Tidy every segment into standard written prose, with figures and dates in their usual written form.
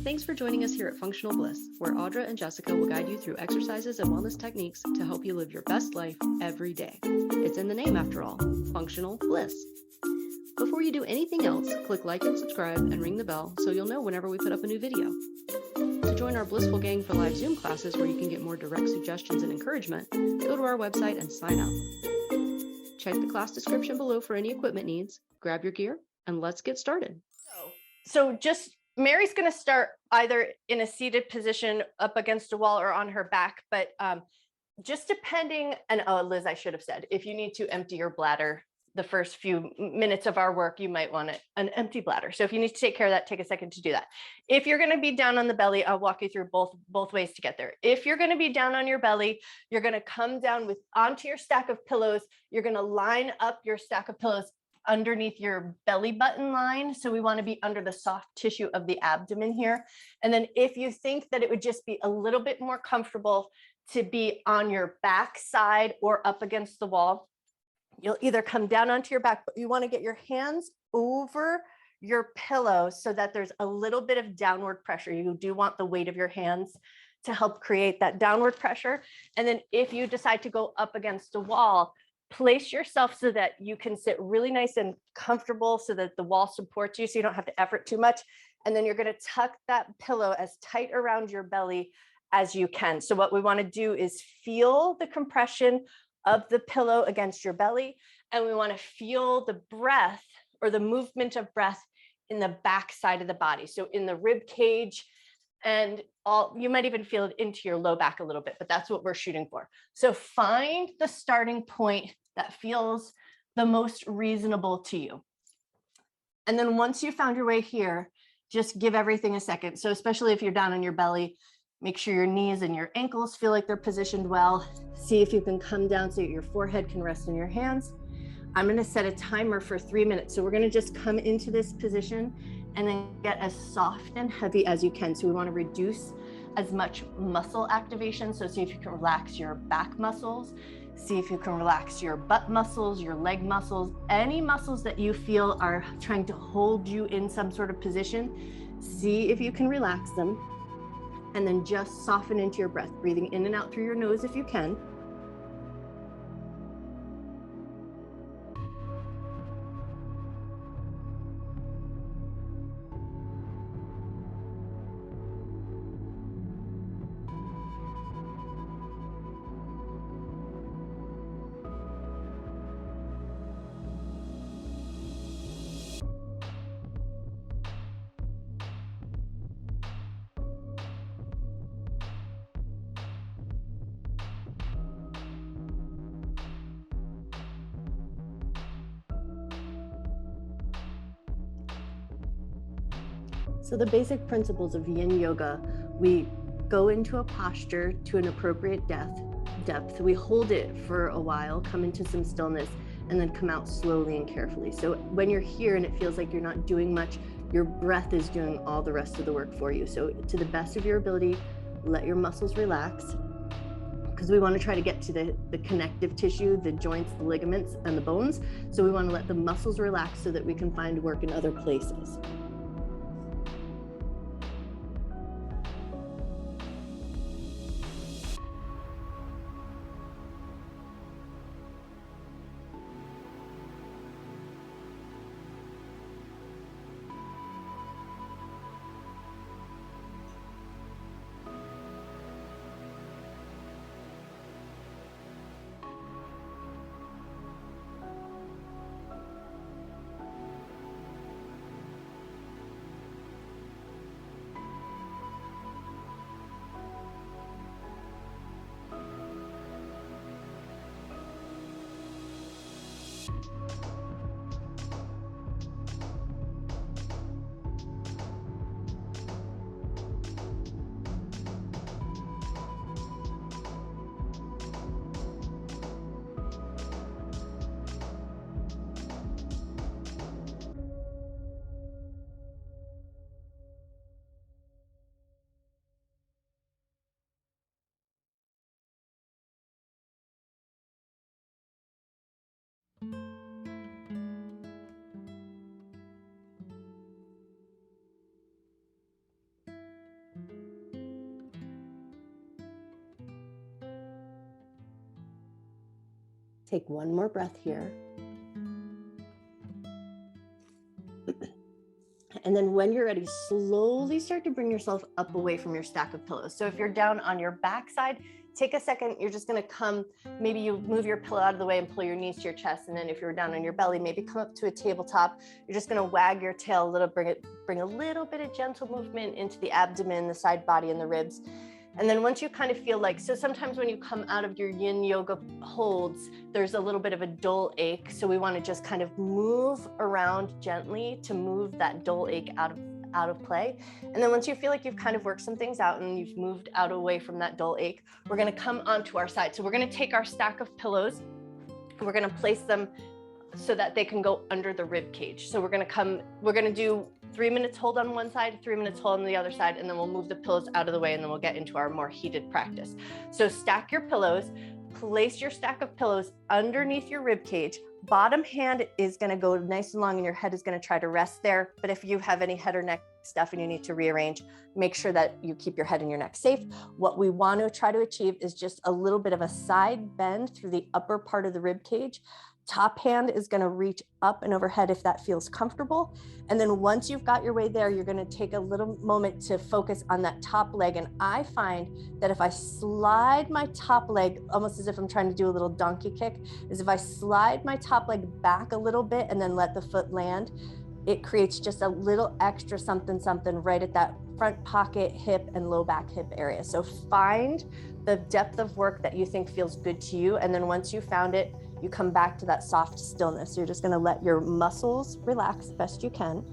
Thanks for joining us here at Functional Bliss, where Audra and Jessica will guide you through exercises and wellness techniques to help you live your best life every day. It's in the name, after all, Functional Bliss. Before you do anything else, click like and subscribe and ring the bell so you'll know whenever we put up a new video. To join our Blissful Gang for live Zoom classes where you can get more direct suggestions and encouragement, go to our website and sign up. Check the class description below for any equipment needs, grab your gear, and let's get started. So Mary's going to start either in a seated position up against a wall or on her back, but just depending, and Liz, I should have said, if you need to empty your bladder the first few minutes of our work, you might want an empty bladder. So if you need to take care of that, take a second to do that. If you're going to be down on the belly, I'll walk you through both ways to get there. If you're going to be down on your belly, you're going to come down onto your stack of pillows. You're going to line up your stack of pillows underneath your belly button line. So we want to be under the soft tissue of the abdomen here. And then if you think that it would just be a little bit more comfortable to be on your back side or up against the wall, you'll either come down onto your back, but you want to get your hands over your pillow so that there's a little bit of downward pressure. You do want the weight of your hands to help create that downward pressure. And then if you decide to go up against a wall, place yourself so that you can sit really nice and comfortable so that the wall supports you so you don't have to effort too much. And then you're going to tuck that pillow as tight around your belly as you can. So what we want to do is feel the compression of the pillow against your belly. And we want to feel the breath or the movement of breath in the back side of the body. So in the rib cage, and you might even feel it into your low back a little bit, but that's what we're shooting for. So find the starting point that feels the most reasonable to you. And then once you found your way here, just give everything a second. So especially if you're down on your belly, make sure your knees and your ankles feel like they're positioned well. See if you can come down so that your forehead can rest in your hands. I'm going to set a timer for 3 minutes. So we're going to just come into this position and then get as soft and heavy as you can. So we want to reduce as much muscle activation. So see if you can relax your back muscles. See if you can relax your butt muscles, your leg muscles, any muscles that you feel are trying to hold you in some sort of position. See if you can relax them. And then just soften into your breath, breathing in and out through your nose if you can. So the basic principles of yin yoga, we go into a posture to an appropriate depth. We hold it for a while, come into some stillness, and then come out slowly and carefully. So when you're here and it feels like you're not doing much, your breath is doing all the rest of the work for you. So to the best of your ability, let your muscles relax, because we want to try to get to the connective tissue, the joints, the ligaments, and the bones. So we want to let the muscles relax so that we can find work in other places. Take one more breath here. And then when you're ready, slowly start to bring yourself up away from your stack of pillows. So if you're down on your backside, take a second. You're just going to come, maybe you move your pillow out of the way and pull your knees to your chest. And then if you're down on your belly, maybe come up to a tabletop. You're just going to wag your tail a little, bring a little bit of gentle movement into the abdomen, the side body, and the ribs. And then once you kind of feel like, so sometimes when you come out of your yin yoga holds, there's a little bit of a dull ache. So we want to just kind of move around gently to move that dull ache out of play. And then once you feel like you've kind of worked some things out and you've moved out away from that dull ache, we're going to come onto our side. So we're going to take our stack of pillows and we're going to place them so that they can go under the rib cage. So we're going to do 3 minutes hold on one side, 3 minutes hold on the other side, and then we'll move the pillows out of the way and then we'll get into our more heated practice. So stack your pillows, place your stack of pillows underneath your rib cage. Bottom hand is going to go nice and long and your head is going to try to rest there. But if you have any head or neck stuff and you need to rearrange, make sure that you keep your head and your neck safe. What we want to try to achieve is just a little bit of a side bend through the upper part of the rib cage. Top hand is going to reach up and overhead if that feels comfortable. And then once you've got your way there, you're going to take a little moment to focus on that top leg. And I find that if I slide my top leg, almost as if I'm trying to do a little donkey kick, is if I slide my top leg back a little bit and then let the foot land, it creates just a little extra something right at that front pocket, hip, and low back hip area. So find the depth of work that you think feels good to you. And then once you found it, you come back to that soft stillness. You're just going to let your muscles relax best you can.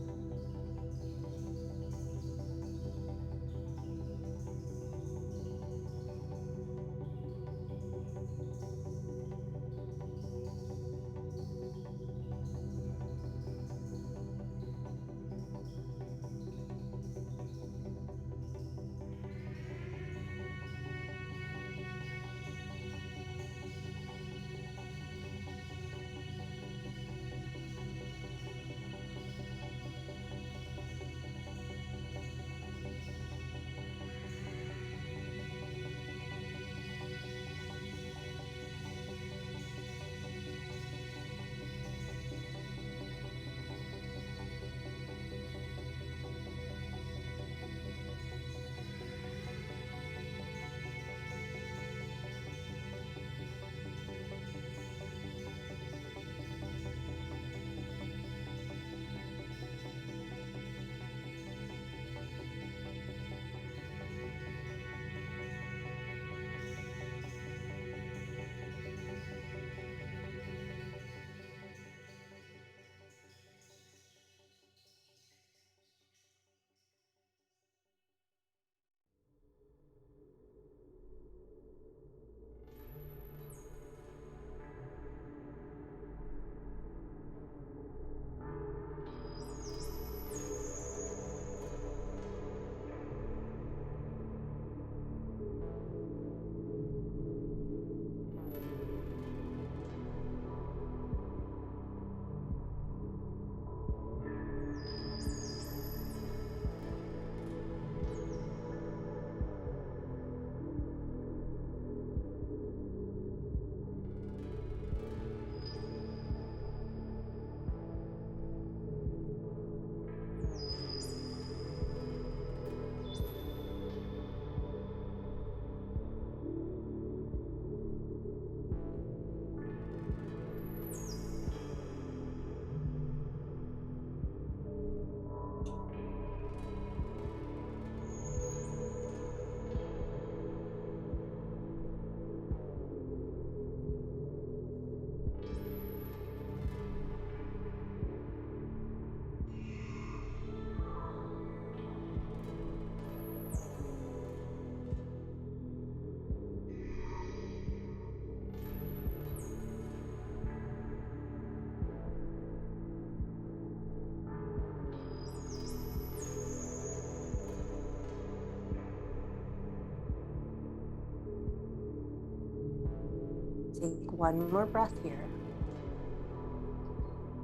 Take one more breath here.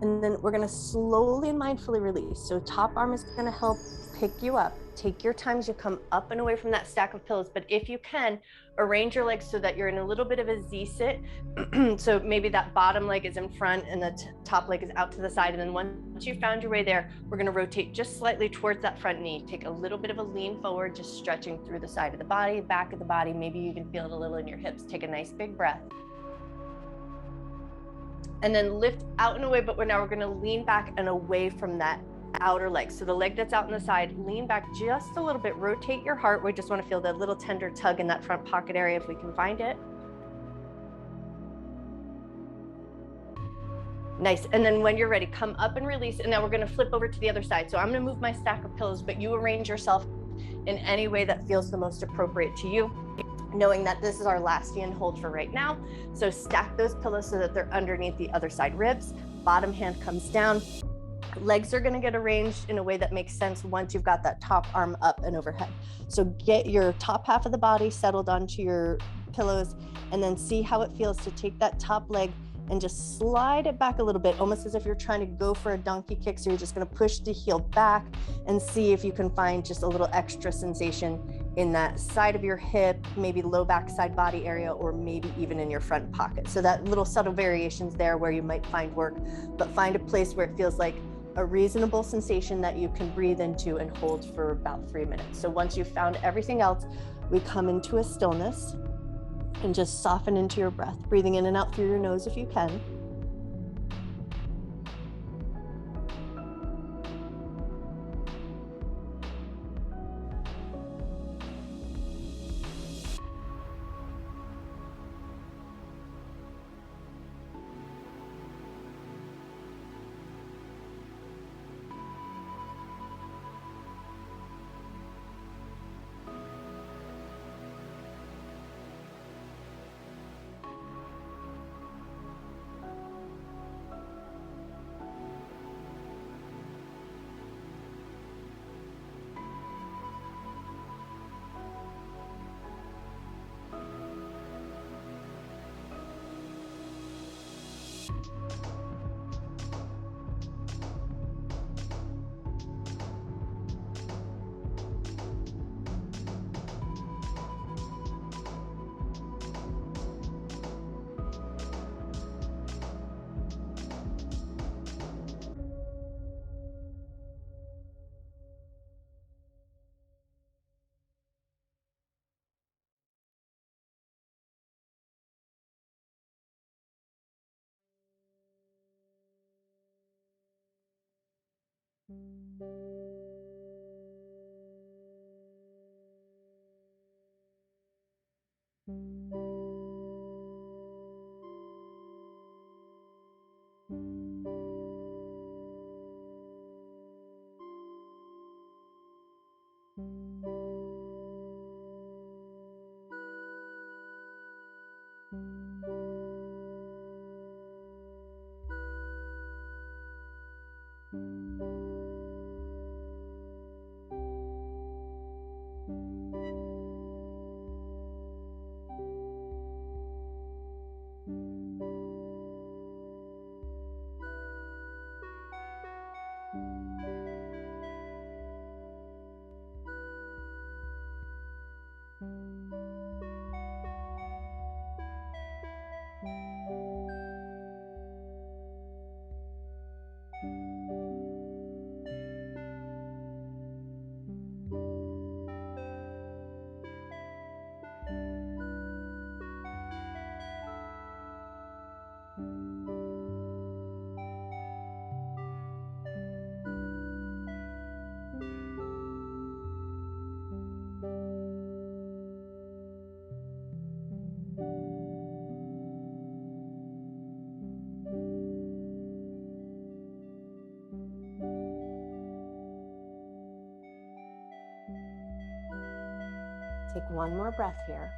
And then we're going to slowly and mindfully release. So top arm is going to help pick you up. Take your time as you come up and away from that stack of pillows, but if you can, arrange your legs so that you're in a little bit of a Z sit. So maybe that bottom leg is in front and the top leg is out to the side. And then once you found your way there, we're gonna rotate just slightly towards that front knee. Take a little bit of a lean forward, just stretching through the side of the body, back of the body. Maybe you can feel it a little in your hips. Take a nice big breath. And then lift out and away, but we're gonna lean back and away from that outer leg. So the leg that's out on the side, lean back just a little bit, rotate your heart. We just want to feel that little tender tug in that front pocket area if we can find it. Nice. And then when you're ready, come up and release. And now we're going to flip over to the other side. So I'm going to move my stack of pillows, but you arrange yourself in any way that feels the most appropriate to you, knowing that this is our last hand hold for right now. So stack those pillows so that they're underneath the other side ribs. Bottom hand comes down. Legs are going to get arranged in a way that makes sense once you've got that top arm up and overhead. So get your top half of the body settled onto your pillows, and then see how it feels to take that top leg and just slide it back a little bit, almost as if you're trying to go for a donkey kick. So you're just going to push the heel back and see if you can find just a little extra sensation in that side of your hip, maybe low back side body area, or maybe even in your front pocket. So that little subtle variations there where you might find work, but find a place where it feels like a reasonable sensation that you can breathe into and hold for about 3 minutes. So once you've found everything else, we come into a stillness and just soften into your breath, breathing in and out through your nose if you can. Take one more breath here.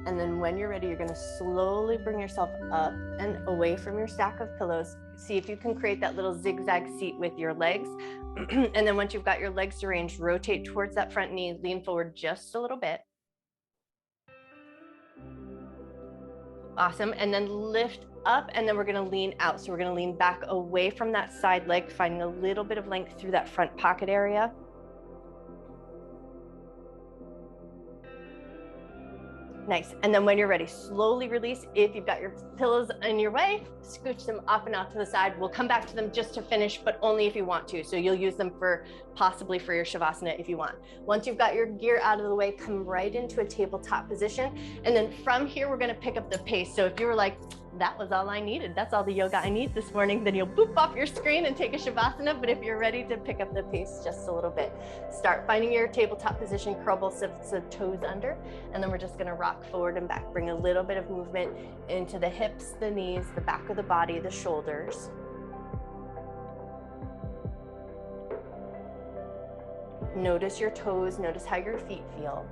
And then when you're ready, you're going to slowly bring yourself up and away from your stack of pillows. See if you can create that little zigzag seat with your legs. And then once you've got your legs arranged, rotate towards that front knee, lean forward just a little bit. Awesome. And then lift up, and then we're going to lean out. So we're going to lean back away from that side leg, finding a little bit of length through that front pocket area. Nice. And then when you're ready, slowly release. If you've got your pillows in your way, scooch them up and out to the side. We'll come back to them just to finish, but only if you want to. So you'll use them for possibly for your shavasana if you want. Once you've got your gear out of the way, come right into a tabletop position. And then from here, we're going to pick up the pace. So if you were like, that was all I needed, that's all the yoga I need this morning, then you'll boop off your screen and take a shavasana. But if you're ready to pick up the pace just a little bit, start finding your tabletop position, curl both sets of toes under, and then we're just going to rock forward and back. Bring a little bit of movement into the hips, the knees, the back of the body, the shoulders. Notice your toes, notice how your feet feel.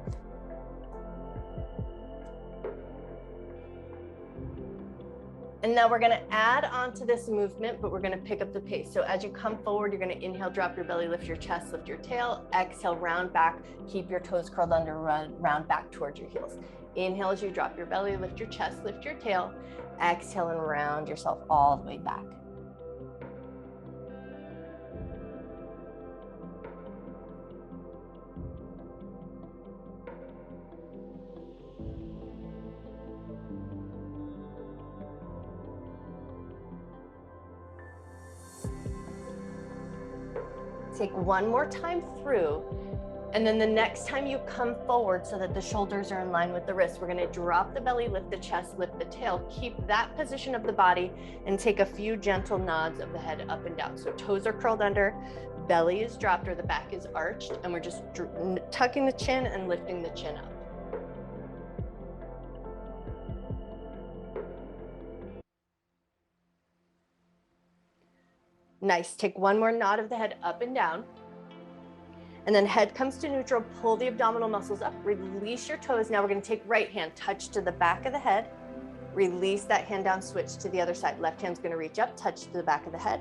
And now we're going to add on to this movement, but we're going to pick up the pace. So as you come forward, you're going to inhale, drop your belly, lift your chest, lift your tail. Exhale, round back, keep your toes curled under, round back towards your heels. Inhale as you drop your belly, lift your chest, lift your tail. Exhale and round yourself all the way back. Take one more time through, and then the next time you come forward so that the shoulders are in line with the wrists, we're going to drop the belly, lift the chest, lift the tail, keep that position of the body, and take a few gentle nods of the head up and down. So toes are curled under, belly is dropped or the back is arched, and we're just tucking the chin and lifting the chin up. Nice. Take one more nod of the head up and down. And then head comes to neutral, pull the abdominal muscles up, release your toes. Now we're going to take right hand, touch to the back of the head, release that hand down, switch to the other side. Left hand's going to reach up, touch to the back of the head,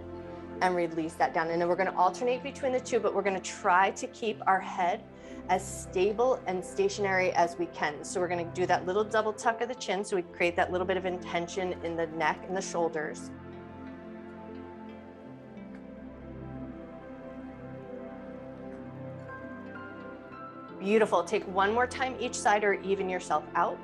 and release that down. And then we're going to alternate between the two, but we're going to try to keep our head as stable and stationary as we can. So we're going to do that little double tuck of the chin, so we create that little bit of intention in the neck and the shoulders. Beautiful. Take one more time each side or even yourself out.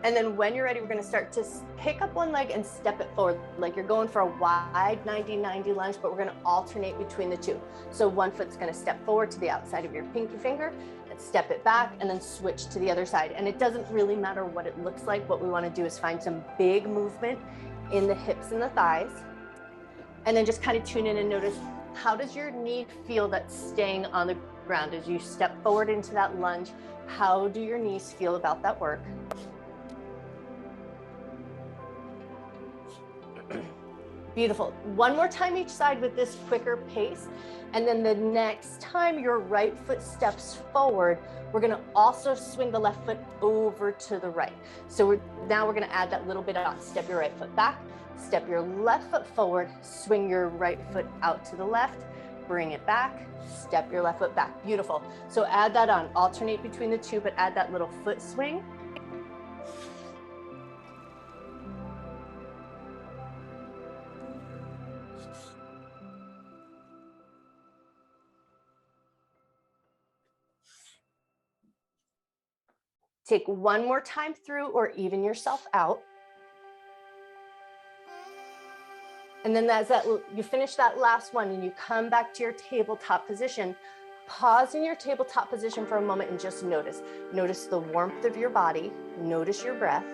And then when you're ready, we're going to start to pick up one leg and step it forward. Like you're going for a wide 90-90 lunge, but we're going to alternate between the two. So one foot's going to step forward to the outside of your pinky finger, and step it back, and then switch to the other side. And it doesn't really matter what it looks like. What we want to do is find some big movement in the hips and the thighs. And then just kind of tune in and notice, how does your knee feel that's staying on the ground as you step forward into that lunge? How do your knees feel about that work? Beautiful. One more time each side with this quicker pace. And then the next time your right foot steps forward, we're going to also swing the left foot over to the right. So now we're going to add that little bit on. Step your right foot back, step your left foot forward, swing your right foot out to the left, bring it back, step your left foot back. Beautiful. So add that on. Alternate between the two, but add that little foot swing. Take one more time through or even yourself out. And then as you finish that last one and you come back to your tabletop position, pause in your tabletop position for a moment and just notice. Notice the warmth of your body. Notice your breath.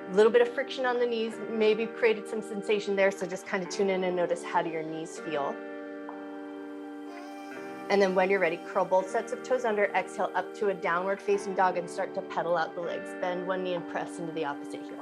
A little bit of friction on the knees, maybe created some sensation there. So just kind of tune in and notice, how do your knees feel? And then when you're ready, curl both sets of toes under, exhale up to a downward facing dog and start to pedal out the legs. Bend one knee and press into the opposite heel.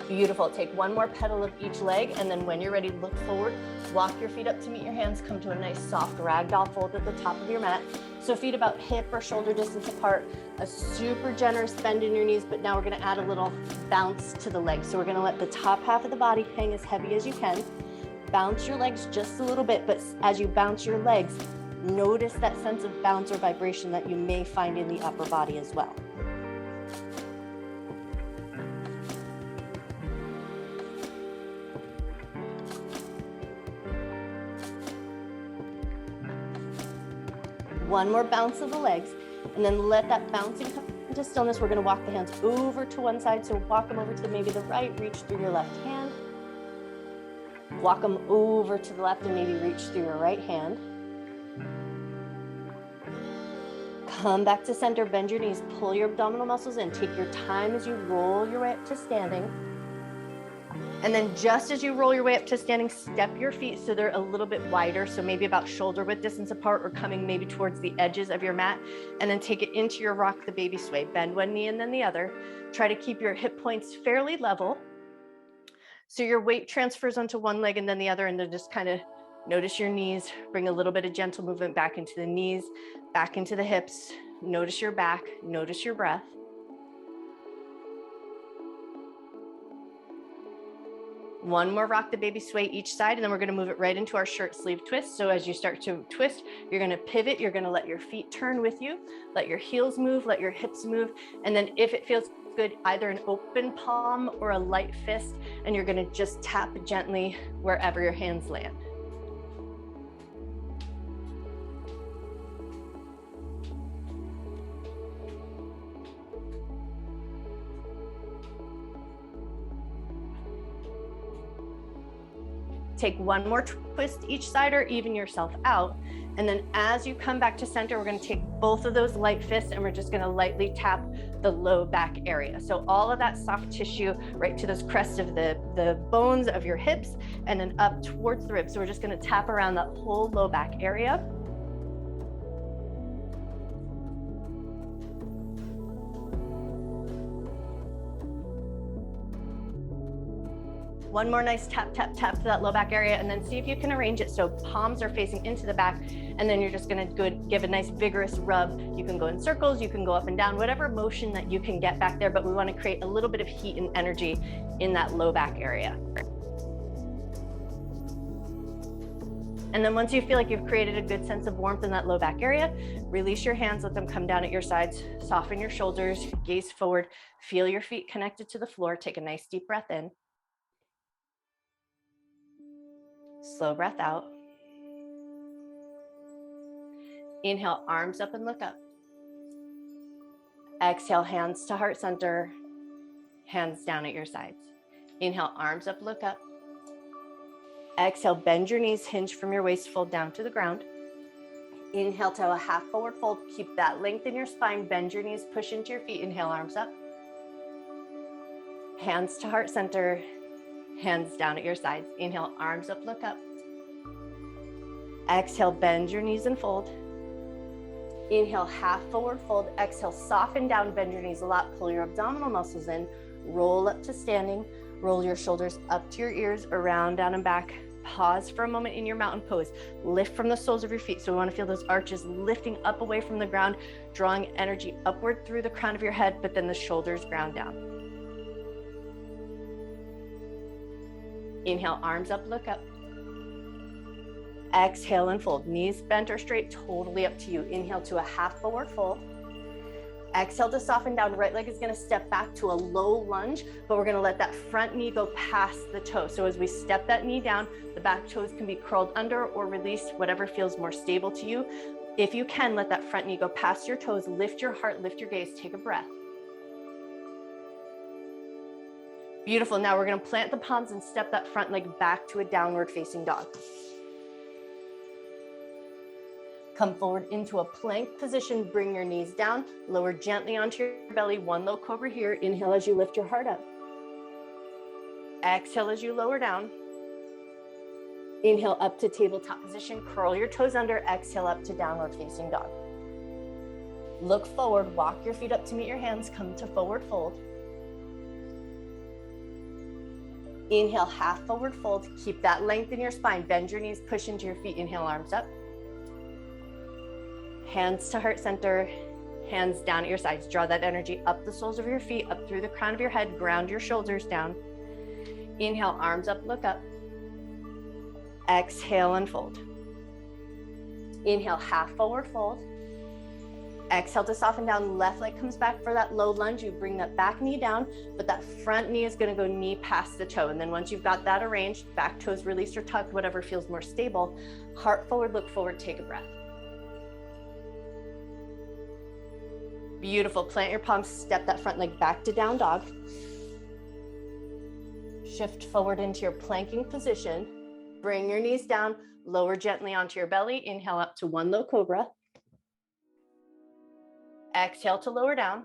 Beautiful. Take one more pedal of each leg, and then when you're ready, look forward, walk your feet up to meet your hands, come to a nice soft ragdoll fold at the top of your mat. So feet about hip or shoulder distance apart, a super generous bend in your knees, but now we're going to add a little bounce to the legs. So we're going to let the top half of the body hang as heavy as you can. Bounce your legs just a little bit, but as you bounce your legs, notice that sense of bounce or vibration that you may find in the upper body as well. One more bounce of the legs, and then let that bouncing come into stillness. We're gonna walk the hands over to one side. So walk them over to maybe the right, reach through your left hand. Walk them over to the left and maybe reach through your right hand. Come back to center, bend your knees, pull your abdominal muscles in. Take your time as you roll your way up to standing. And then just as you roll your way up to standing, step your feet so they're a little bit wider. So maybe about shoulder width distance apart or coming maybe towards the edges of your mat. And then take it into your rock the baby sway. Bend one knee and then the other. Try to keep your hip points fairly level. So your weight transfers onto one leg and then the other, and then just kind of notice your knees. Bring a little bit of gentle movement back into the knees, back into the hips. Notice your back, notice your breath. One more rock the baby sway each side, and then we're gonna move it right into our shirt sleeve twist. So as you start to twist, you're gonna pivot, you're gonna let your feet turn with you, let your heels move, let your hips move, and then if it feels good, either an open palm or a light fist, and you're gonna just tap gently wherever your hands land. Take one more twist each side or even yourself out. And then as you come back to center, we're gonna take both of those light fists and we're just gonna lightly tap the low back area. So all of that soft tissue right to those crests of the bones of your hips and then up towards the ribs. So we're just gonna tap around that whole low back area. One more nice tap, tap, tap to that low back area, and then see if you can arrange it so palms are facing into the back, and then you're just gonna give a nice vigorous rub. You can go in circles, you can go up and down, whatever motion that you can get back there, but we wanna create a little bit of heat and energy in that low back area. And then once you feel like you've created a good sense of warmth in that low back area, release your hands, let them come down at your sides, soften your shoulders, gaze forward, feel your feet connected to the floor, take a nice deep breath in. Slow breath out. Inhale, arms up and look up. Exhale, hands to heart center, hands down at your sides. Inhale, arms up, look up. Exhale, bend your knees, hinge from your waist, fold down to the ground. Inhale to a half forward fold. Keep that length in your spine, bend your knees, push into your feet. Inhale, arms up. Hands to heart center, hands down at your sides. Inhale, arms up, look up. Exhale, bend your knees and fold. Inhale, half forward fold. Exhale, soften down, bend your knees a lot, pull your abdominal muscles in, roll up to standing, roll your shoulders up to your ears, around, down and back. Pause for a moment in your mountain pose. Lift from the soles of your feet. So we want to feel those arches lifting up away from the ground, drawing energy upward through the crown of your head, but then the shoulders ground down. Inhale, arms up, look up. Exhale and fold. Knees bent or straight, totally up to you. Inhale to a half forward fold. Exhale to soften down. Right leg is going to step back to a low lunge, but we're going to let that front knee go past the toe. So as we step that knee down, the back toes can be curled under or released, whatever feels more stable to you. If you can, let that front knee go past your toes, lift your heart, lift your gaze, take a breath. Beautiful. Now we're going to plant the palms and step that front leg back to a downward facing dog. Come forward into a plank position. Bring your knees down. Lower gently onto your belly. One low cobra here. Inhale as you lift your heart up. Exhale as you lower down. Inhale up to tabletop position. Curl your toes under. Exhale up to downward facing dog. Look forward. Walk your feet up to meet your hands. Come to forward fold. Inhale, half forward fold. Keep that length in your spine. Bend your knees, push into your feet. Inhale, arms up. Hands to heart center, hands down at your sides. Draw that energy up the soles of your feet, up through the crown of your head. Ground your shoulders down. Inhale, arms up, look up. Exhale and fold. Inhale, half forward fold. Exhale to soften down. Left leg comes back for that low lunge. You bring that back knee down, but that front knee is going to go knee past the toe. And then once you've got that arranged, back toes released or tucked, whatever feels more stable. Heart forward, look forward, take a breath. Beautiful. Plant your palms, step that front leg back to down dog. Shift forward into your planking position. Bring your knees down, lower gently onto your belly. Inhale up to one low cobra. Exhale to lower down.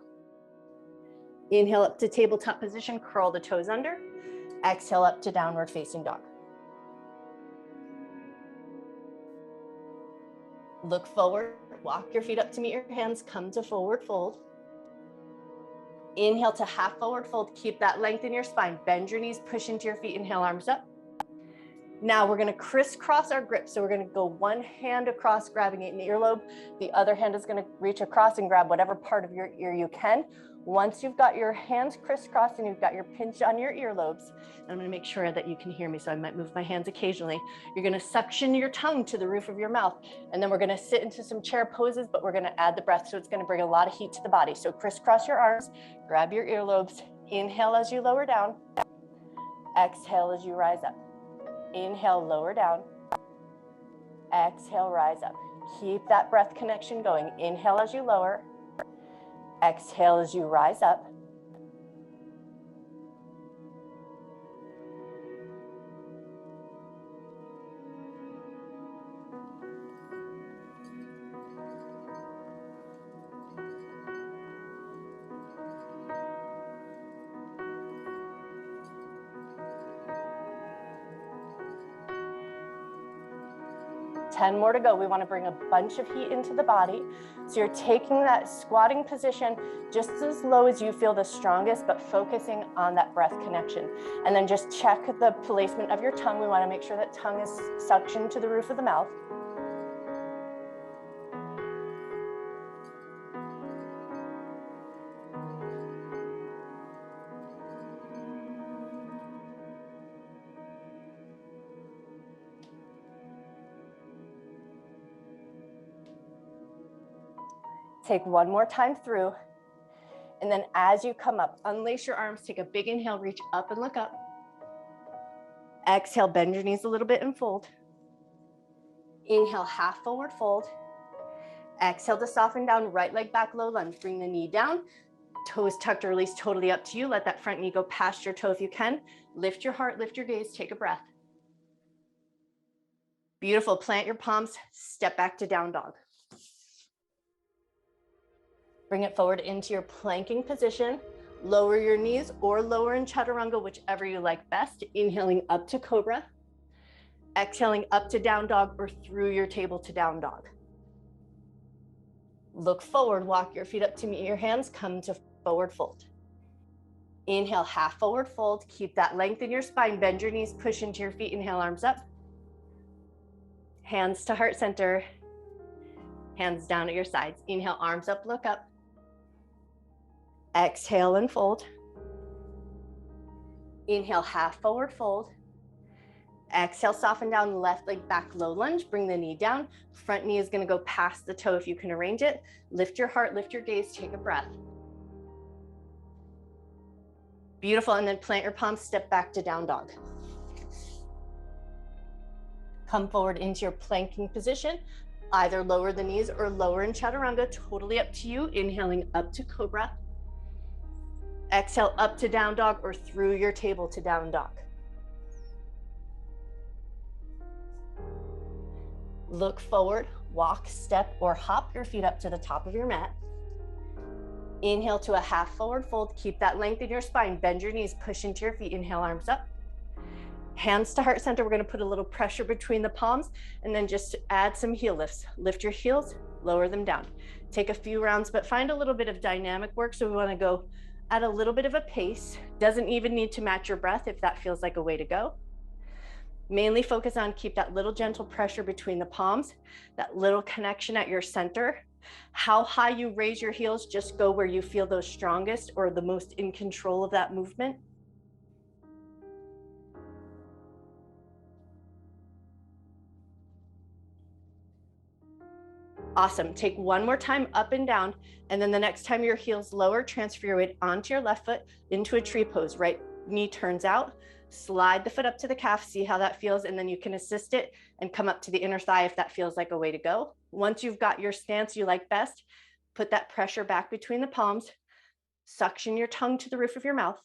Inhale up to tabletop position, curl the toes under. Exhale up to downward facing dog. Look forward, walk your feet up to meet your hands, come to forward fold. Inhale to half forward fold, keep that length in your spine. Bend your knees, push into your feet, inhale, arms up. Now we're gonna crisscross our grip. So we're gonna go one hand across, grabbing an earlobe. The other hand is gonna reach across and grab whatever part of your ear you can. Once you've got your hands crisscrossed and you've got your pinch on your earlobes, and I'm gonna make sure that you can hear me, so I might move my hands occasionally. You're gonna suction your tongue to the roof of your mouth, and then we're gonna sit into some chair poses, but we're gonna add the breath, so it's gonna bring a lot of heat to the body. So crisscross your arms, grab your earlobes, inhale as you lower down, exhale as you rise up. Inhale, lower down, exhale, rise up. Keep that breath connection going. Inhale as you lower, exhale as you rise up. Ten more to go. We want to bring a bunch of heat into the body. So you're taking that squatting position just as low as you feel the strongest, but focusing on that breath connection. And then just check the placement of your tongue. We want to make sure that tongue is suctioned to the roof of the mouth. Take one more time through. And then as you come up, unlace your arms, take a big inhale, reach up and look up. Exhale, bend your knees a little bit and fold. Inhale, half forward fold. Exhale to soften down, right leg back, low lunge. Bring the knee down, toes tucked or release, totally up to you. Let that front knee go past your toe if you can. Lift your heart, lift your gaze, take a breath. Beautiful, plant your palms, step back to down dog. Bring it forward into your planking position. Lower your knees or lower in chaturanga, whichever you like best. Inhaling up to cobra. Exhaling up to down dog or through your table to down dog. Look forward, walk your feet up to meet your hands, come to forward fold. Inhale, half forward fold. Keep that length in your spine. Bend your knees, push into your feet. Inhale, arms up. Hands to heart center. Hands down at your sides. Inhale, arms up, look up. Exhale and fold. Inhale, half forward fold. Exhale, soften down, left leg back, low lunge. Bring the knee down. Front knee is going to go past the toe if you can arrange it. Lift your heart, lift your gaze, take a breath. Beautiful, and then plant your palms, step back to down dog. Come forward into your planking position. Either lower the knees or lower in chaturanga, totally up to you. Inhaling up to cobra. Exhale up to down dog or through your table to down dog. Look forward, walk, step, or hop your feet up to the top of your mat. Inhale to a half forward fold. Keep that length in your spine. Bend your knees, push into your feet. Inhale, arms up. Hands to heart center. We're going to put a little pressure between the palms and then just add some heel lifts. Lift your heels, lower them down. Take a few rounds, but find a little bit of dynamic work. So we want to go at a little bit of a pace. Doesn't even need to match your breath if that feels like a way to go. Mainly focus on keep that little gentle pressure between the palms, that little connection at your center. How high you raise your heels, just go where you feel those strongest or the most in control of that movement. Awesome. Take one more time up and down. And then the next time your heels lower, transfer your weight onto your left foot into a tree pose. Right knee turns out, slide the foot up to the calf, see how that feels. And then you can assist it and come up to the inner thigh if that feels like a way to go. Once you've got your stance you like best, Put that pressure back between the palms. Suction your tongue to the roof of your mouth.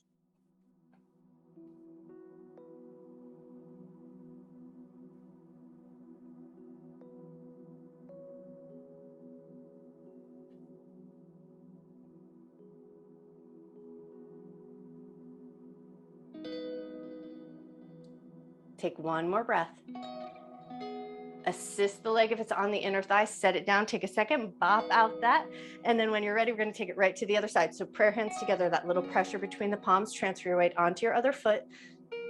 Take one more breath. Assist the leg if it's on the inner thigh, set it down, take a second, bop out that. And then when you're ready, we're gonna take it right to the other side. So prayer hands together, that little pressure between the palms, transfer your weight onto your other foot,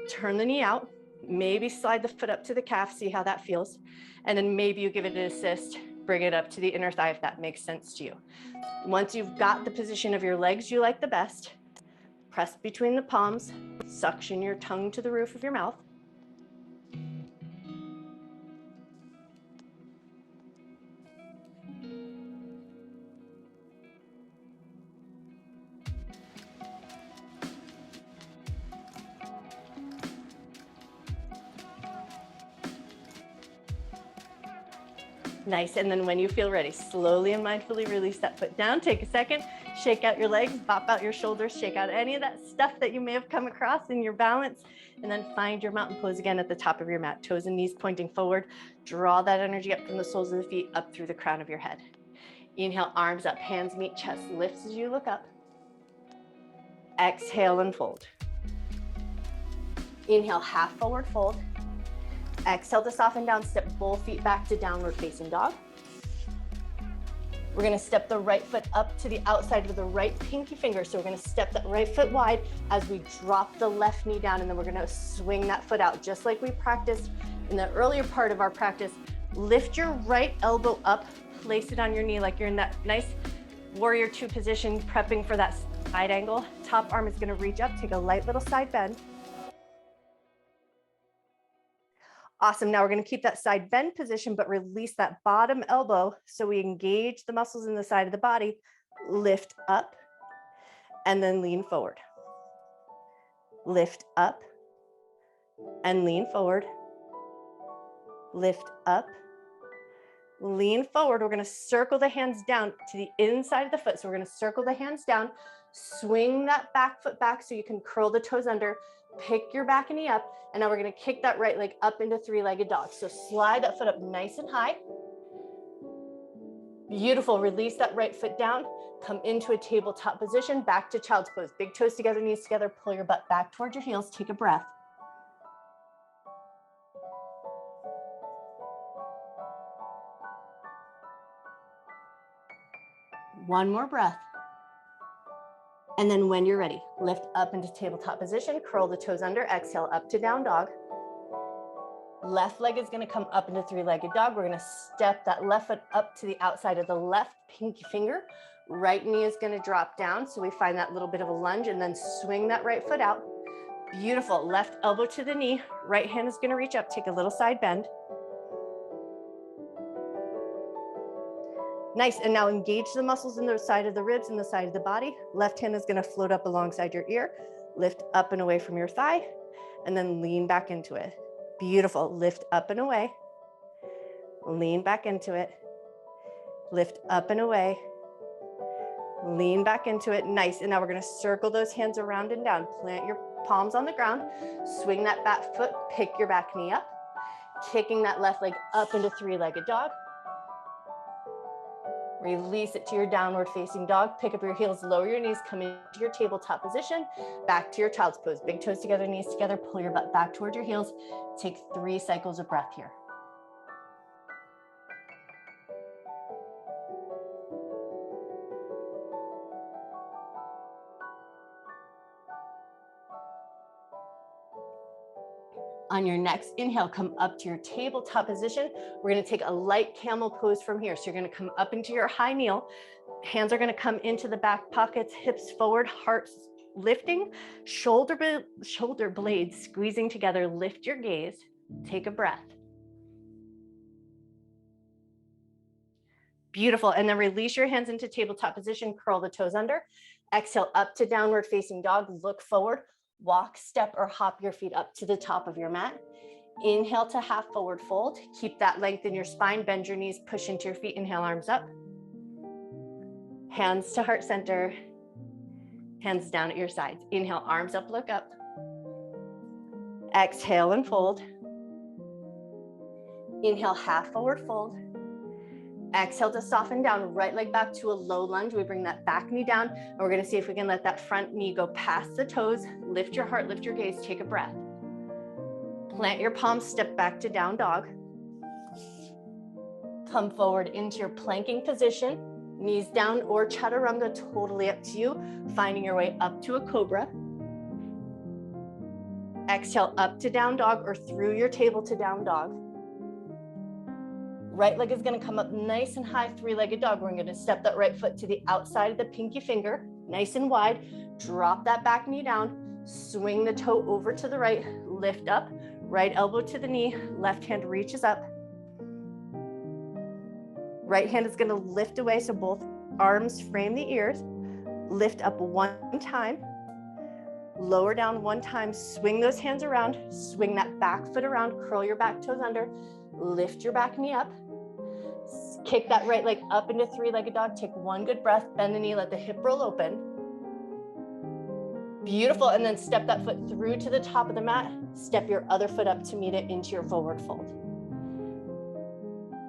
turn the knee out, maybe slide the foot up to the calf, see how that feels. And then maybe you give it an assist, bring it up to the inner thigh if that makes sense to you. Once you've got the position of your legs you like the best, press between the palms, suction your tongue to the roof of your mouth. Nice, and then when you feel ready, slowly and mindfully release that foot down. Take a second, shake out your legs, bop out your shoulders, shake out any of that stuff that you may have come across in your balance, and then find your mountain pose again at the top of your mat. Toes and knees pointing forward. Draw that energy up from the soles of the feet up through the crown of your head. Inhale, arms up, hands meet chest, lifts as you look up. Exhale and fold. Inhale, half forward fold. Exhale to soften down, step both feet back to downward facing dog. We're gonna step the right foot up to the outside of the right pinky finger. So we're gonna step that right foot wide as we drop the left knee down, and then we're gonna swing that foot out just like we practiced in the earlier part of our practice. Lift your right elbow up, place it on your knee like you're in that nice warrior two position, prepping for that side angle. Top arm is gonna reach up, take a light little side bend. Awesome, now we're gonna keep that side bend position, but release that bottom elbow so we engage the muscles in the side of the body, lift up, and then lean forward. Lift up, and lean forward. Lift up, lean forward. We're gonna circle the hands down to the inside of the foot. So we're gonna circle the hands down, swing that back foot back so you can curl the toes under, pick your back knee up, and now we're gonna kick that right leg up into three-legged dog. So slide that foot up nice and high. Beautiful, release that right foot down, come into a tabletop position, back to child's pose. Big toes together, knees together, pull your butt back towards your heels, take a breath. One more breath. And then when you're ready, lift up into tabletop position, curl the toes under, exhale up to down dog. Left leg is gonna come up into three-legged dog. We're gonna step that left foot up to the outside of the left pinky finger. Right knee is gonna drop down, so we find that little bit of a lunge, and then swing that right foot out. Beautiful, left elbow to the knee, right hand is gonna reach up, take a little side bend. Nice, and now engage the muscles in the side of the ribs and the side of the body. Left hand is gonna float up alongside your ear, lift up and away from your thigh, and then lean back into it. Beautiful, lift up and away, lean back into it, lift up and away, lean back into it. Nice, and now we're gonna circle those hands around and down. Plant your palms on the ground, swing that back foot, pick your back knee up, kicking that left leg up into three-legged dog. Release it to your downward facing dog. Pick up your heels, lower your knees, come into your tabletop position, back to your child's pose. Big toes together, knees together, pull your butt back towards your heels. Take 3 cycles of breath here. On your next inhale, come up to your tabletop position. We're gonna take a light camel pose from here. So you're gonna come up into your high kneel. Hands are gonna come into the back pockets, hips forward, heart lifting, shoulder blades squeezing together. Lift your gaze, take a breath. Beautiful, and then release your hands into tabletop position, curl the toes under. Exhale up to downward facing dog, look forward. Walk, step, or hop your feet up to the top of your mat. Inhale to half forward fold. Keep that length in your spine. Bend your knees, push into your feet. Inhale, arms up. Hands to heart center, hands down at your sides. Inhale, arms up, look up. Exhale and fold. Inhale, half forward fold. Exhale to soften down, right leg back to a low lunge. We bring that back knee down, and we're gonna see if we can let that front knee go past the toes. Lift your heart, lift your gaze, take a breath. Plant your palms, step back to down dog. Come forward into your planking position, knees down or chaturanga, totally up to you. Finding your way up to a cobra. Exhale up to down dog or through your table to down dog. Right leg is going to come up nice and high, three-legged dog. We're going to step that right foot to the outside of the pinky finger, nice and wide. Drop that back knee down, swing the toe over to the right, lift up, right elbow to the knee, left hand reaches up. Right hand is going to lift away so both arms frame the ears. Lift up one time, lower down one time, swing those hands around, swing that back foot around, curl your back toes under, lift your back knee up. Kick that right leg up into three-legged dog. Take one good breath, bend the knee, let the hip roll open. Beautiful, and then step that foot through to the top of the mat. Step your other foot up to meet it into your forward fold.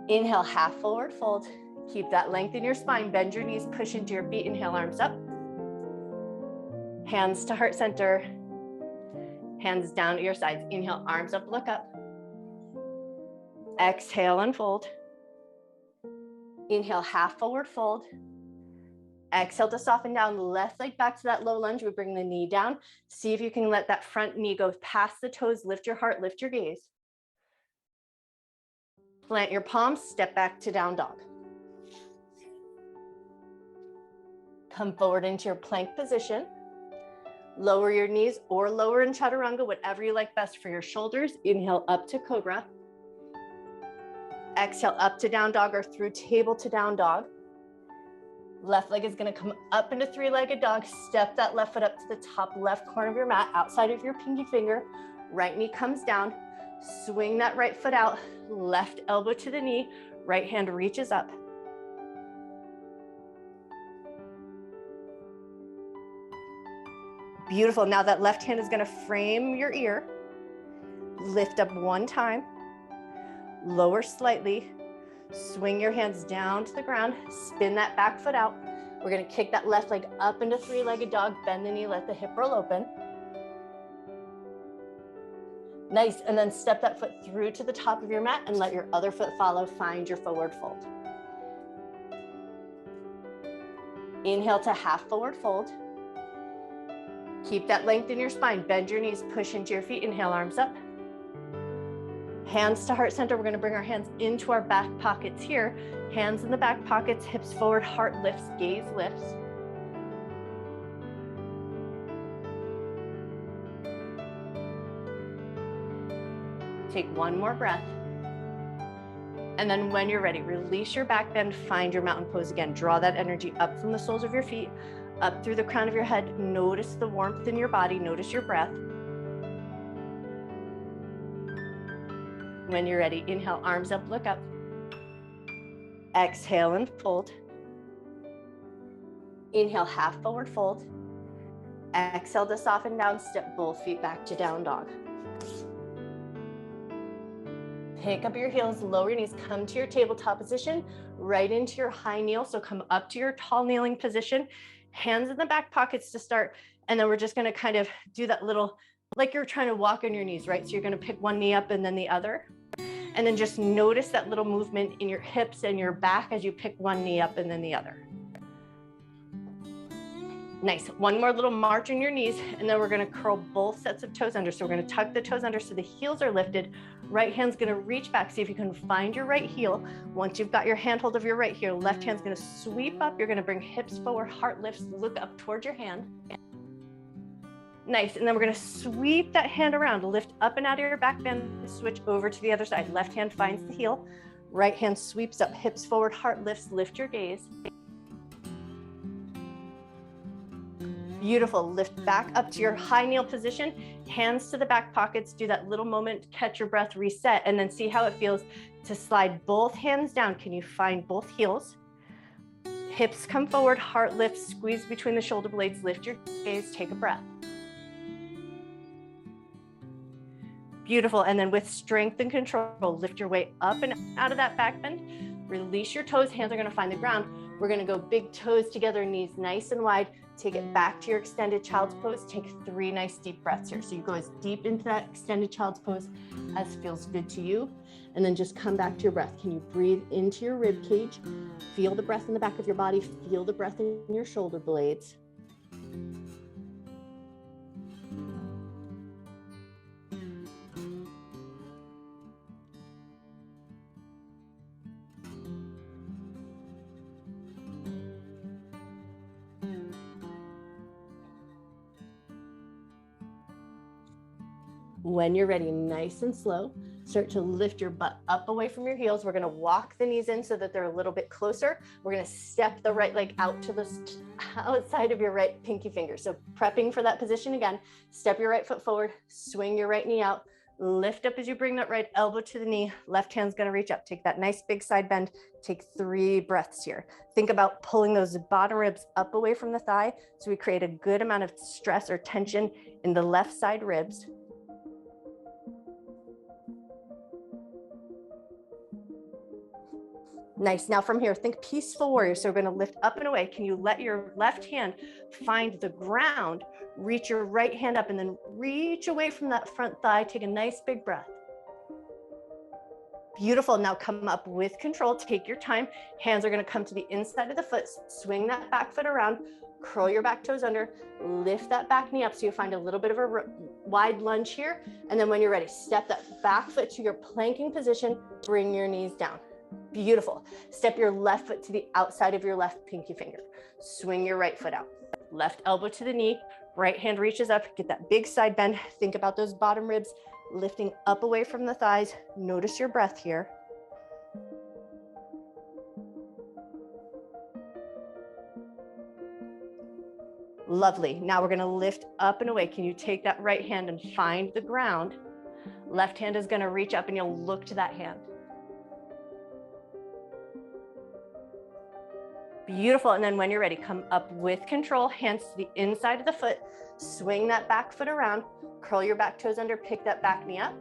Inhale, half forward fold. Keep that length in your spine. Bend your knees, push into your feet. Inhale, arms up. Hands to heart center. Hands down at your sides. Inhale, arms up, look up. Exhale and fold. Inhale, half forward fold. Exhale to soften down, left leg back to that low lunge. We bring the knee down. See if you can let that front knee go past the toes. Lift your heart, lift your gaze. Plant your palms, step back to down dog. Come forward into your plank position. Lower your knees or lower in chaturanga, whatever you like best for your shoulders. Inhale up to cobra. Exhale up to down dog or through table to down dog. Left leg is going to come up into three-legged dog. Step that left foot up to the top left corner of your mat, outside of your pinky finger. Right knee comes down. Swing that right foot out. Left elbow to the knee. Right hand reaches up. Beautiful. Now that left hand is going to frame your ear. Lift up one time. Lower slightly. Swing your hands down to the ground. Spin that back foot out. We're going to kick that left leg up into three-legged dog. Bend the knee, let the hip roll open. Nice. And then step that foot through to the top of your mat and let your other foot follow. Find your forward fold. Inhale to half forward fold. Keep that length in your spine. Bend your knees, push into your feet. Inhale, arms up. Hands to heart center. We're going to bring our hands into our back pockets here. Hands in the back pockets, hips forward, heart lifts, gaze lifts. Take one more breath. And then when you're ready, release your back bend, find your mountain pose again. Draw that energy up from the soles of your feet, up through the crown of your head. Notice the warmth in your body. Notice your breath. When you're ready, inhale, arms up, look up. Exhale and fold. Inhale, half forward fold. Exhale to soften down, step both feet back to down dog. Pick up your heels, lower your knees, come to your tabletop position, right into your high kneel. So come up to your tall kneeling position, hands in the back pockets to start. And then we're just gonna kind of do that little, like you're trying to walk on your knees, right? So you're gonna pick one knee up and then the other. And then just notice that little movement in your hips and your back as you pick one knee up and then the other. Nice. One more little march in your knees, and then we're going to curl both sets of toes under. So we're going to tuck the toes under so the heels are lifted. Right hand's going to reach back. See if you can find your right heel. Once you've got your handhold of your right heel, left hand's going to sweep up. You're going to bring hips forward, heart lifts, look up towards your hand. Nice. And then we're going to sweep that hand around, lift up and out of your back bend, switch over to the other side. Left hand finds the heel, right hand sweeps up, hips forward, heart lifts, lift your gaze. Beautiful. Lift back up to your high kneel position, hands to the back pockets. Do that little moment, catch your breath, reset, and then see how it feels to slide both hands down. Can you find both heels? Hips come forward, heart lifts, squeeze between the shoulder blades, lift your gaze, take a breath. Beautiful, and then with strength and control, lift your way up and out of that back bend. Release your toes, hands are gonna find the ground. We're gonna go big toes together, knees nice and wide. Take it back to your extended child's pose. Take 3 nice deep breaths here. So you go as deep into that extended child's pose as feels good to you. And then just come back to your breath. Can you breathe into your rib cage? Feel the breath in the back of your body. Feel the breath in your shoulder blades. When you're ready, nice and slow, start to lift your butt up away from your heels. We're gonna walk the knees in so that they're a little bit closer. We're gonna step the right leg out to the outside of your right pinky finger. So prepping for that position again, step your right foot forward, swing your right knee out, lift up as you bring that right elbow to the knee. Left hand's gonna reach up. Take that nice big side bend. Take 3 breaths here. Think about pulling those bottom ribs up away from the thigh so we create a good amount of stress or tension in the left side ribs. Nice. Now from here, think peaceful warrior. So we're going to lift up and away. Can you let your left hand find the ground, reach your right hand up, and then reach away from that front thigh. Take a nice big breath. Beautiful. Now come up with control. Take your time. Hands are going to come to the inside of the foot. Swing that back foot around. Curl your back toes under. Lift that back knee up so you find a little bit of a wide lunge here. And then when you're ready, step that back foot to your planking position. Bring your knees down. Beautiful. Step your left foot to the outside of your left pinky finger. Swing your right foot out. Left elbow to the knee. Right hand reaches up. Get that big side bend. Think about those bottom ribs lifting up away from the thighs. Notice your breath here. Lovely. Now we're going to lift up and away. Can you take that right hand and find the ground? Left hand is going to reach up and you'll look to that hand. Beautiful. And then when you're ready, come up with control, hands to the inside of the foot, swing that back foot around, curl your back toes under, pick that back knee up,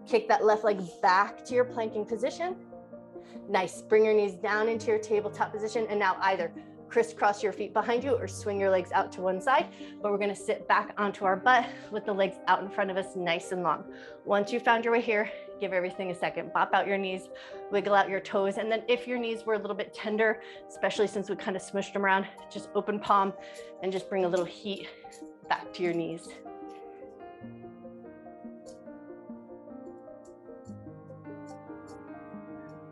kick that left leg back to your planking position. Nice. Bring your knees down into your tabletop position. And now either crisscross your feet behind you or swing your legs out to one side, but we're going to sit back onto our butt with the legs out in front of us, nice and long. Once you found your way here, give everything a second. Bop out your knees, wiggle out your toes. And then if your knees were a little bit tender, especially since we kind of smushed them around, just open palm and just bring a little heat back to your knees.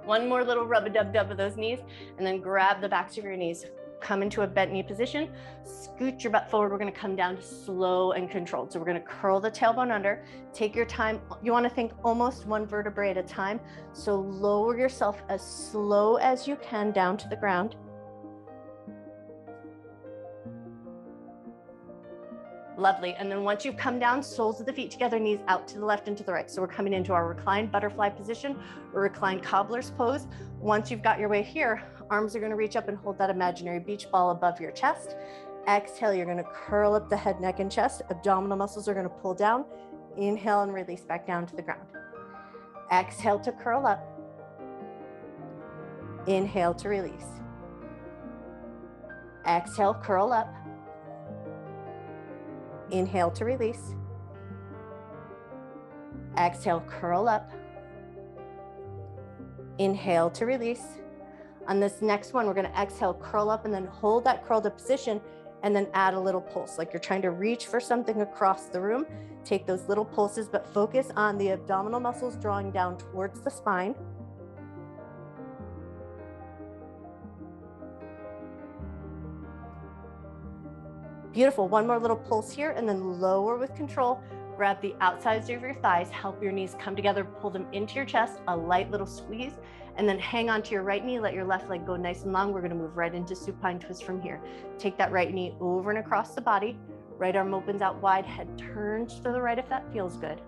One more little rub-a-dub-dub of those knees, and then grab the backs of your knees. Come into a bent knee position, scoot your butt forward. We're gonna come down slow and controlled. So we're gonna curl the tailbone under, take your time. You wanna think almost one vertebrae at a time. So lower yourself as slow as you can down to the ground. Lovely. And then once you've come down, soles of the feet together, knees out to the left and to the right. So we're coming into our reclined butterfly position or reclined cobbler's pose. Once you've got your way here, arms are going to reach up and hold that imaginary beach ball above your chest. Exhale, you're going to curl up the head, neck, and chest. Abdominal muscles are going to pull down. Inhale and release back down to the ground. Exhale to curl up. Inhale to release. Exhale, curl up. Inhale to release. Exhale, curl up. Inhale to release. On this next one, we're going to exhale, curl up, and then hold that curled up position, and then add a little pulse, like you're trying to reach for something across the room. Take those little pulses, but focus on the abdominal muscles drawing down towards the spine. Beautiful. One more little pulse here, and then lower with control. Grab the outsides of your thighs, help your knees come together, pull them into your chest, a light little squeeze, and then hang on to your right knee, let your left leg go nice and long. We're gonna move right into supine twist from here. Take that right knee over and across the body, right arm opens out wide, head turns to the right if that feels good.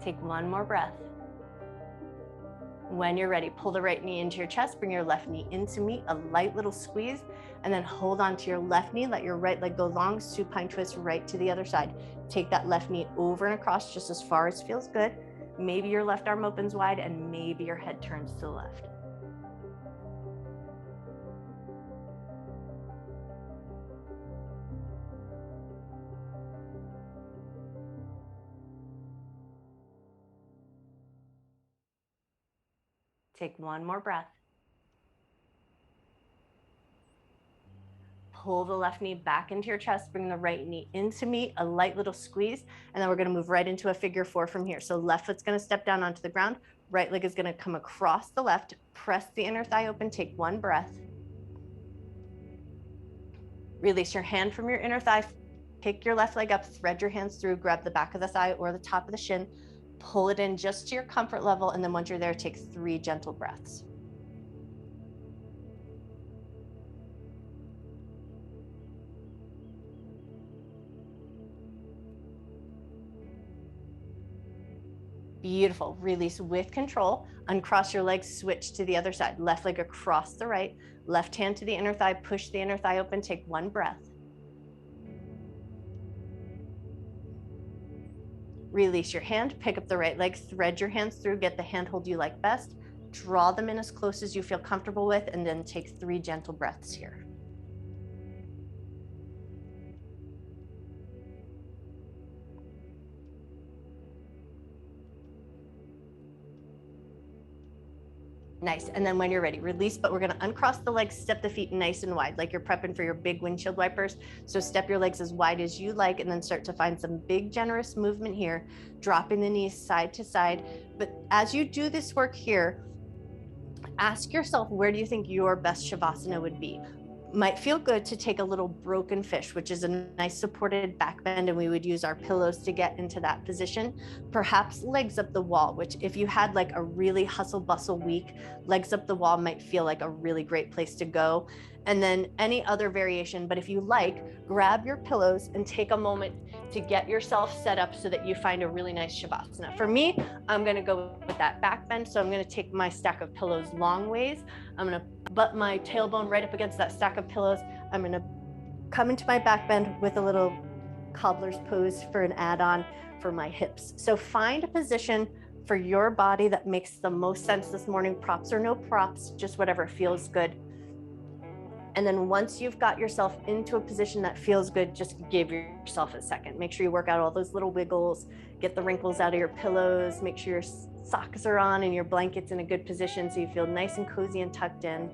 Take one more breath. When you're ready, pull the right knee into your chest, bring your left knee into meet, a light little squeeze, and then hold on to your left knee, let your right leg go long, supine twist right to the other side. Take that left knee over and across just as far as feels good. Maybe your left arm opens wide and maybe your head turns to the left. Take one more breath. Pull the left knee back into your chest, bring the right knee into meet, a light little squeeze, and then we're gonna move right into a figure four from here. So left foot's gonna step down onto the ground, right leg is gonna come across the left, press the inner thigh open, take one breath. Release your hand from your inner thigh, pick your left leg up, thread your hands through, grab the back of the thigh or the top of the shin, pull it in just to your comfort level, and then once you're there, take 3 gentle breaths. Beautiful. Release with control. Uncross your legs, switch to the other side. Left leg across the right, left hand to the inner thigh, push the inner thigh open, take one breath. Release your hand, pick up the right leg, thread your hands through, get the handhold you like best, draw them in as close as you feel comfortable with, and then take 3 gentle breaths here. Nice. And then when you're ready, release, but we're going to uncross the legs, step the feet nice and wide, like you're prepping for your big windshield wipers. So step your legs as wide as you like, and then start to find some big, generous movement here, dropping the knees side to side. But as you do this work here, ask yourself, where do you think your best shavasana would be? Might feel good to take a little broken fish, which is a nice supported back bend, and we would use our pillows to get into that position. Perhaps legs up the wall, which if you had like a really hustle bustle week, legs up the wall might feel like a really great place to go. And then any other variation, but if you like, grab your pillows and take a moment to get yourself set up so that you find a really nice shavasana. For me, I'm gonna go with that back bend. So I'm gonna take my stack of pillows long ways. I'm gonna butt my tailbone right up against that stack of pillows. I'm gonna come into my back bend with a little cobbler's pose for an add-on for my hips. So find a position for your body that makes the most sense this morning, props or no props, just whatever feels good. And then once you've got yourself into a position that feels good, just give yourself a second. Make sure you work out all those little wiggles, get the wrinkles out of your pillows, make sure your socks are on and your blanket's in a good position so you feel nice and cozy and tucked in.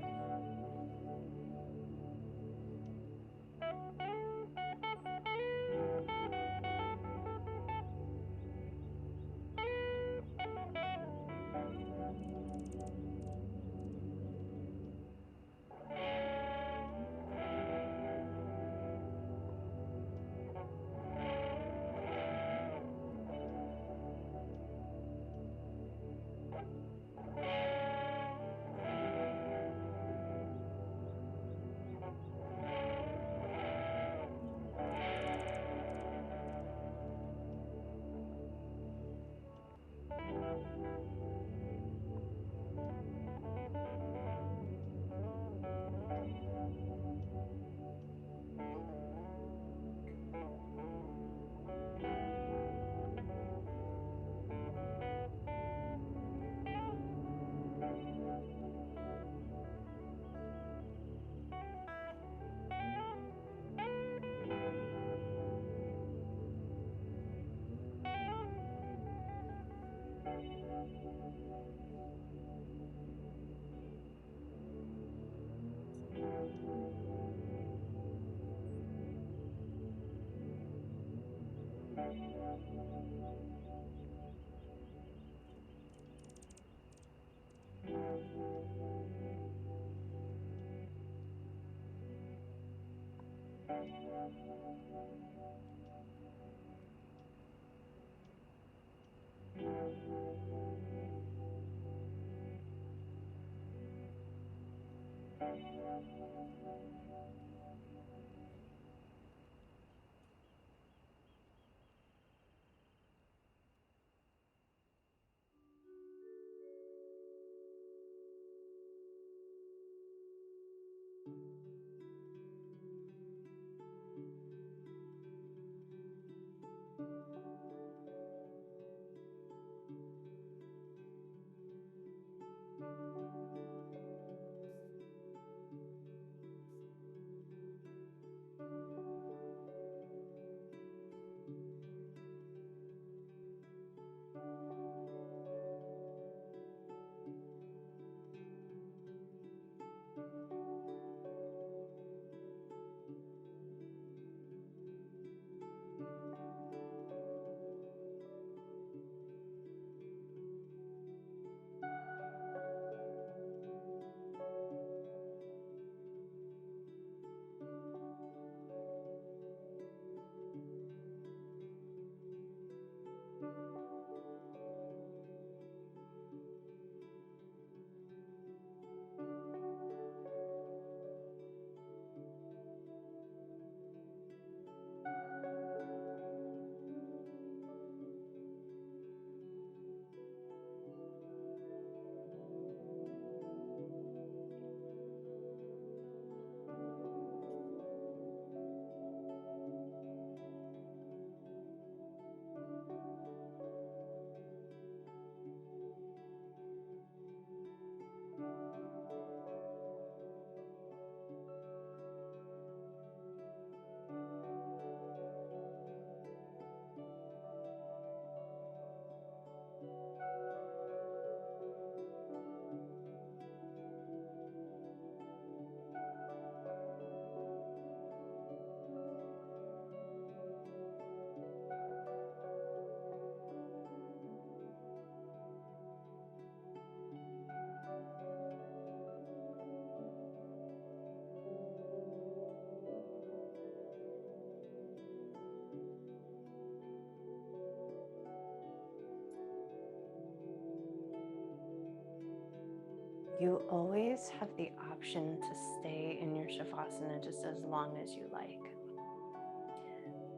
You always have the option to stay in your shavasana just as long as you like.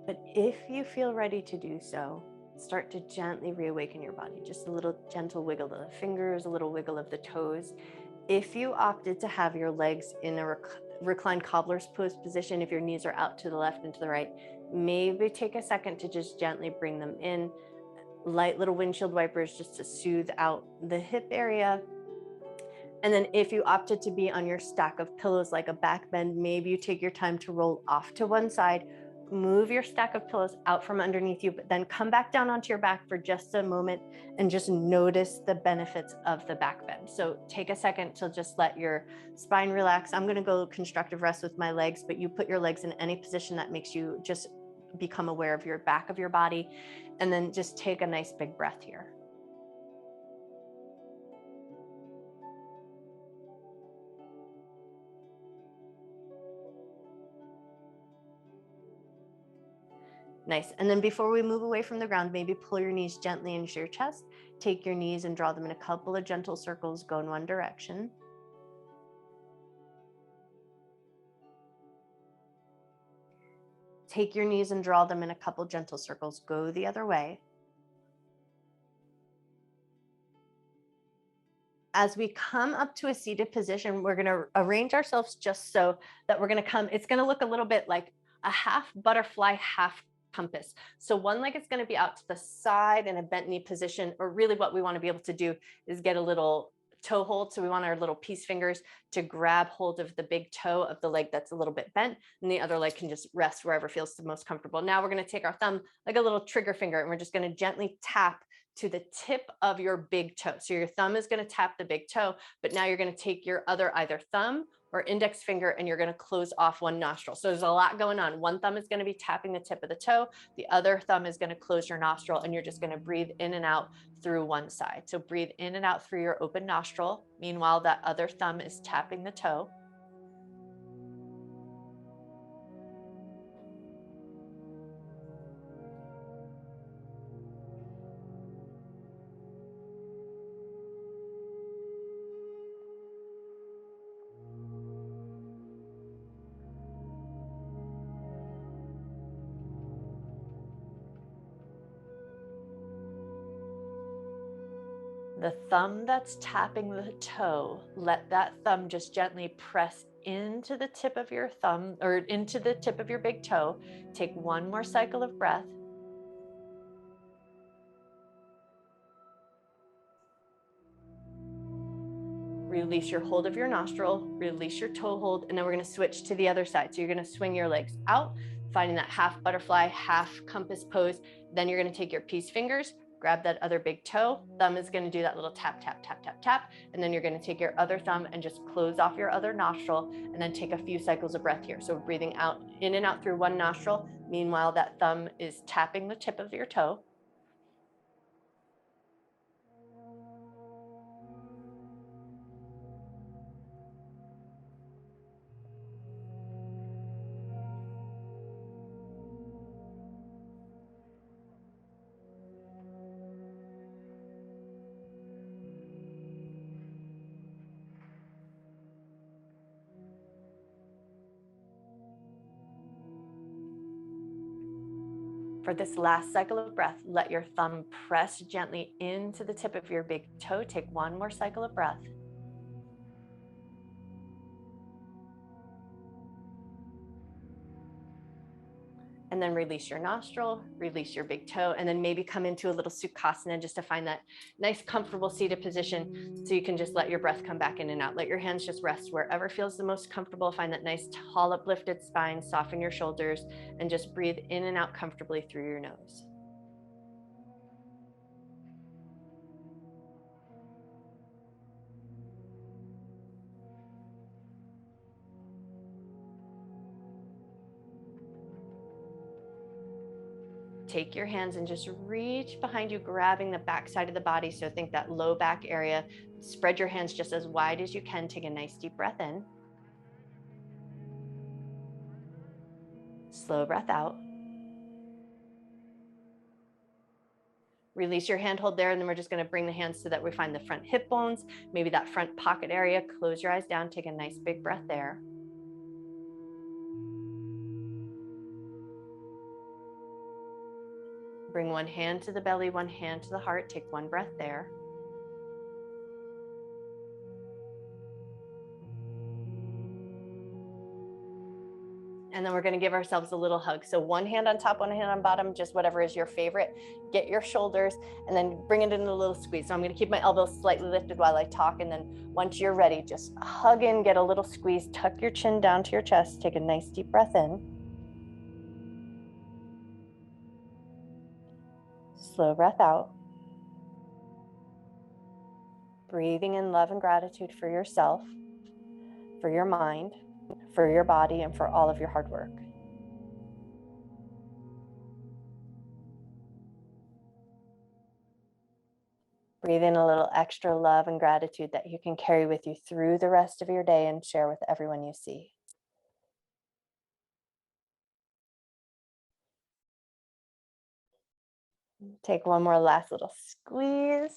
But if you feel ready to do so, start to gently reawaken your body. Just a little gentle wiggle of the fingers, a little wiggle of the toes. If you opted to have your legs in a reclined cobbler's pose position, if your knees are out to the left and to the right, maybe take a second to just gently bring them in. Light little windshield wipers just to soothe out the hip area. And then if you opted to be on your stack of pillows like a back bend, maybe you take your time to roll off to one side, move your stack of pillows out from underneath you, but then come back down onto your back for just a moment and just notice the benefits of the back bend. So take a second to just let your spine relax. I'm going to go constructive rest with my legs, but you put your legs in any position that makes you just become aware of your back of your body, and then just take a nice big breath here. Nice. And then before we move away from the ground, maybe pull your knees gently into your chest. Take your knees and draw them in a couple of gentle circles, go in one direction. Take your knees and draw them in a couple gentle circles, go the other way. As we come up to a seated position, we're going to arrange ourselves just so that we're going to come, it's going to look a little bit like a half butterfly, half compass. So one leg is going to be out to the side in a bent knee position, or really what we want to be able to do is get a little toe hold. So we want our little peace fingers to grab hold of the big toe of the leg that's a little bit bent, and the other leg can just rest wherever feels the most comfortable. Now we're going to take our thumb like a little trigger finger, and we're just going to gently tap to the tip of your big toe. So your thumb is going to tap the big toe, but now you're going to take your other either thumb or index finger and you're going to close off one nostril. So there's a lot going on. One thumb is going to be tapping the tip of the toe. The other thumb is going to close your nostril, and you're just going to breathe in and out through one side. So breathe in and out through your open nostril. Meanwhile, that other thumb is tapping the toe. The thumb that's tapping the toe, let that thumb just gently press into the tip of your thumb or into the tip of your big toe. Take one more cycle of breath. Release your hold of your nostril, release your toe hold, and then we're going to switch to the other side. So you're going to swing your legs out, finding that half butterfly, half compass pose. Then you're going to take your peace fingers, grab that other big toe. Thumb is going to do that little tap, tap, tap, tap, tap. And then you're going to take your other thumb and just close off your other nostril, and then take a few cycles of breath here. So breathing out, in and out through one nostril. Meanwhile, that thumb is tapping the tip of your toe. For this last cycle of breath, let your thumb press gently into the tip of your big toe. Take one more cycle of breath. And then release your nostril, release your big toe, and then maybe come into a little sukhasana just to find that nice, comfortable seated position. So you can just let your breath come back in and out. Let your hands just rest wherever feels the most comfortable. Find that nice, tall, uplifted spine, soften your shoulders, and just breathe in and out comfortably through your nose. Take your hands and just reach behind you, grabbing the back side of the body. So think that low back area. Spread your hands just as wide as you can. Take a nice deep breath in. Slow breath out. Release your handhold there, and then we're just going to bring the hands so that we find the front hip bones, maybe that front pocket area. Close your eyes down, take a nice big breath there. Bring one hand to the belly, one hand to the heart. Take one breath there. And then we're going to give ourselves a little hug. So one hand on top, one hand on bottom, just whatever is your favorite. Get your shoulders and then bring it in a little squeeze. So I'm going to keep my elbows slightly lifted while I talk. And then once you're ready, just hug in, get a little squeeze, tuck your chin down to your chest. Take a nice deep breath in. Slow breath out. Breathing in love and gratitude for yourself, for your mind, for your body, and for all of your hard work. Breathe in a little extra love and gratitude that you can carry with you through the rest of your day and share with everyone you see. Take one more last little squeeze.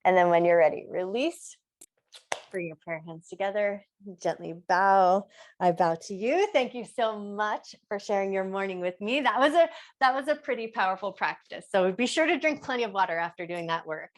And then when you're ready, release. Bring your prayer hands together, gently bow. I bow to you. Thank you so much for sharing your morning with me. That was a pretty powerful practice. So be sure to drink plenty of water after doing that work.